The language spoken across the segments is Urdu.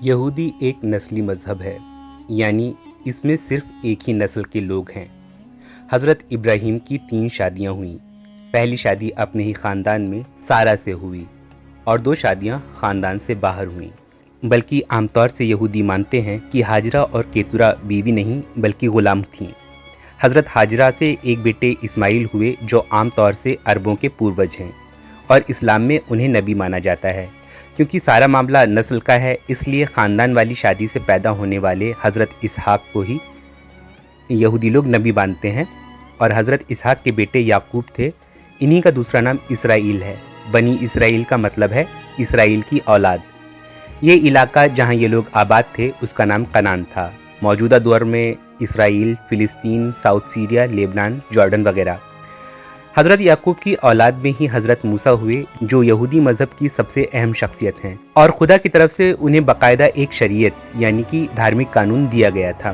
یہودی ایک نسلی مذہب ہے، یعنی اس میں صرف ایک ہی نسل کے لوگ ہیں۔ حضرت ابراہیم کی 3 شادیاں ہوئیں۔ پہلی شادی اپنے ہی خاندان میں سارہ سے ہوئی اور 2 شادیاں خاندان سے باہر ہوئیں۔ بلکہ عام طور سے یہودی مانتے ہیں کہ ہاجرہ اور کیتورا بیوی نہیں بلکہ غلام تھیں۔ حضرت ہاجرہ سے ایک بیٹے اسماعیل ہوئے جو عام طور سے عربوں کے پوروج ہیں، اور اسلام میں انہیں نبی مانا جاتا ہے۔ کیونکہ سارا معاملہ نسل کا ہے، اس لیے خاندان والی شادی سے پیدا ہونے والے حضرت اسحاق کو ہی یہودی لوگ نبی مانتے ہیں، اور حضرت اسحاق کے بیٹے یعقوب تھے۔ انہی کا دوسرا نام اسرائیل ہے۔ بنی اسرائیل کا مطلب ہے اسرائیل کی اولاد۔ یہ علاقہ جہاں یہ لوگ آباد تھے اس کا نام کنعان تھا۔ موجودہ دور میں اسرائیل، فلسطین، ساؤتھ سیریا، لیبنان، جارڈن وغیرہ۔ حضرت یعقوب کی اولاد میں ہی حضرت موسیٰ ہوئے جو یہودی مذہب کی سب سے اہم شخصیت ہیں، اور خدا کی طرف سے انہیں باقاعدہ ایک شریعت یعنی کہ دھارمک قانون دیا گیا تھا۔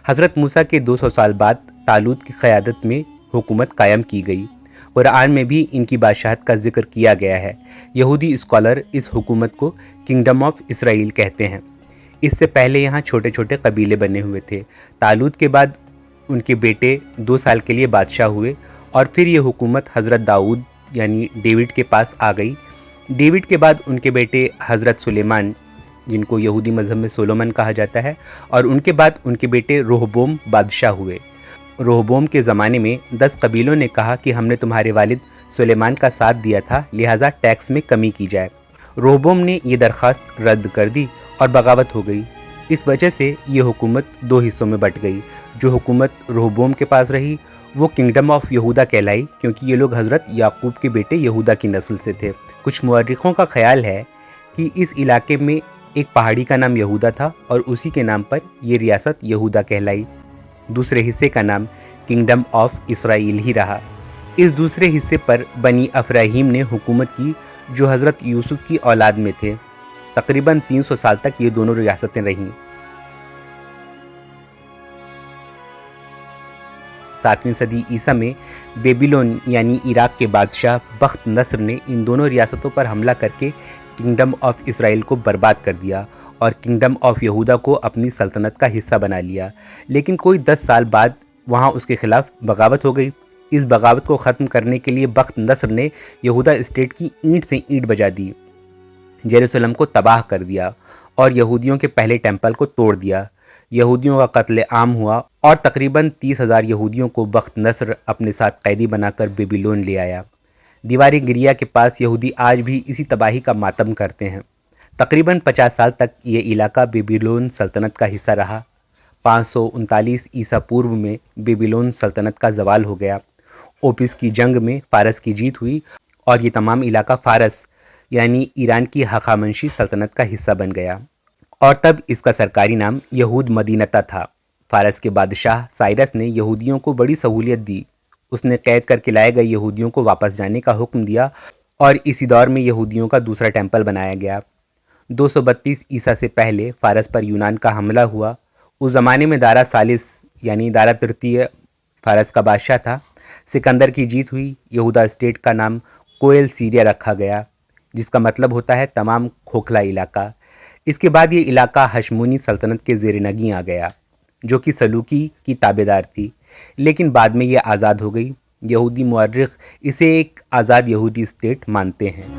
حضرت موسیٰ کے 200 سال بعد طالوت کی قیادت میں حکومت قائم کی گئی۔ قرآن میں بھی ان کی بادشاہت کا ذکر کیا گیا ہے۔ یہودی اسکالر اس حکومت کو کنگڈم آف اسرائیل کہتے ہیں۔ اس سے پہلے یہاں چھوٹے چھوٹے قبیلے بنے ہوئے تھے۔ طالوت کے بعد ان کے بیٹے 2 سال کے لیے بادشاہ ہوئے، اور پھر یہ حکومت حضرت داؤد یعنی ڈیوڈ کے پاس آ گئی۔ ڈیوڈ کے بعد ان کے بیٹے حضرت سلیمان، جن کو یہودی مذہب میں سولومن کہا جاتا ہے، اور ان کے بعد ان کے بیٹے رہبوم بادشاہ ہوئے۔ رہبوم کے زمانے میں 10 قبیلوں نے کہا کہ ہم نے تمہارے والد سلیمان کا ساتھ دیا تھا، لہٰذا ٹیکس میں کمی کی جائے۔ رہبوم نے یہ درخواست رد کر دی اور بغاوت ہو گئی۔ اس وجہ سے یہ حکومت 2 حصوں میں بٹ گئی۔ جو حکومت رہبوم کے پاس رہی وہ کنگڈم آف یہودا کہلائی، کیونکہ یہ لوگ حضرت یعقوب کے بیٹے یہودا کی نسل سے تھے۔ کچھ مورخوں کا خیال ہے کہ اس علاقے میں ایک پہاڑی کا نام یہودا تھا اور اسی کے نام پر یہ ریاست یہودا کہلائی۔ دوسرے حصے کا نام کنگڈم آف اسرائیل ہی رہا۔ اس دوسرے حصے پر بنی افراہیم نے حکومت کی جو حضرت یوسف کی اولاد میں تھے۔ تقریباً 300 سال تک یہ دونوں ریاستیں رہیں۔ 7ویں صدی عیسیٰ میں بیبیلون یعنی عراق کے بادشاہ بخت نصر نے ان دونوں ریاستوں پر حملہ کر کے کنگڈم آف اسرائیل کو برباد کر دیا اور کنگڈم آف یہودا کو اپنی سلطنت کا حصہ بنا لیا۔ لیکن کوئی 10 سال بعد وہاں اس کے خلاف بغاوت ہو گئی۔ اس بغاوت کو ختم کرنے کے لیے بخت نصر نے یہودا اسٹیٹ کی اینٹ سے اینٹ بجا دی، یروشلم کو تباہ کر دیا اور یہودیوں کے پہلے ٹیمپل کو توڑ دیا۔ یہودیوں کا قتل عام ہوا اور تقریباً 30,000 یہودیوں کو بخت نصر اپنے ساتھ قیدی بنا کر بیبیلون لے آیا۔ دیوار گریا کے پاس یہودی آج بھی اسی تباہی کا ماتم کرتے ہیں۔ تقریباً 50 سال تک یہ علاقہ بیبیلون سلطنت کا حصہ رہا۔ 539 عیسیٰ پورو میں بیبیلون سلطنت کا زوال ہو گیا۔ اوپس کی جنگ میں فارس کی جیت ہوئی اور یہ تمام علاقہ فارس یعنی ایران کی ہخامنشی سلطنت کا حصہ بن گیا، اور تب اس کا سرکاری نام یہود مدینہ تھا۔ فارس کے بادشاہ سائرس نے یہودیوں کو بڑی سہولیت دی۔ اس نے قید کر کے لائے گئے یہودیوں کو واپس جانے کا حکم دیا، اور اسی دور میں یہودیوں کا دوسرا ٹیمپل بنایا گیا۔ 232 عیسیٰ سے پہلے فارس پر یونان کا حملہ ہوا۔ اس زمانے میں دارا ثالث یعنی دارا ترتیہ فارس کا بادشاہ تھا۔ سکندر کی جیت ہوئی۔ یہودا اسٹیٹ کا نام کوئل سیریا رکھا گیا، جس کا مطلب ہوتا ہے تمام کھوکھلا علاقہ۔ اس کے بعد یہ علاقہ ہشمونی سلطنت کے زیر نگیں آ گیا، جو کہ سلوکی کی تابعدار تھی، لیکن بعد میں یہ آزاد ہو گئی۔ یہودی مورخ اسے ایک آزاد یہودی اسٹیٹ مانتے ہیں۔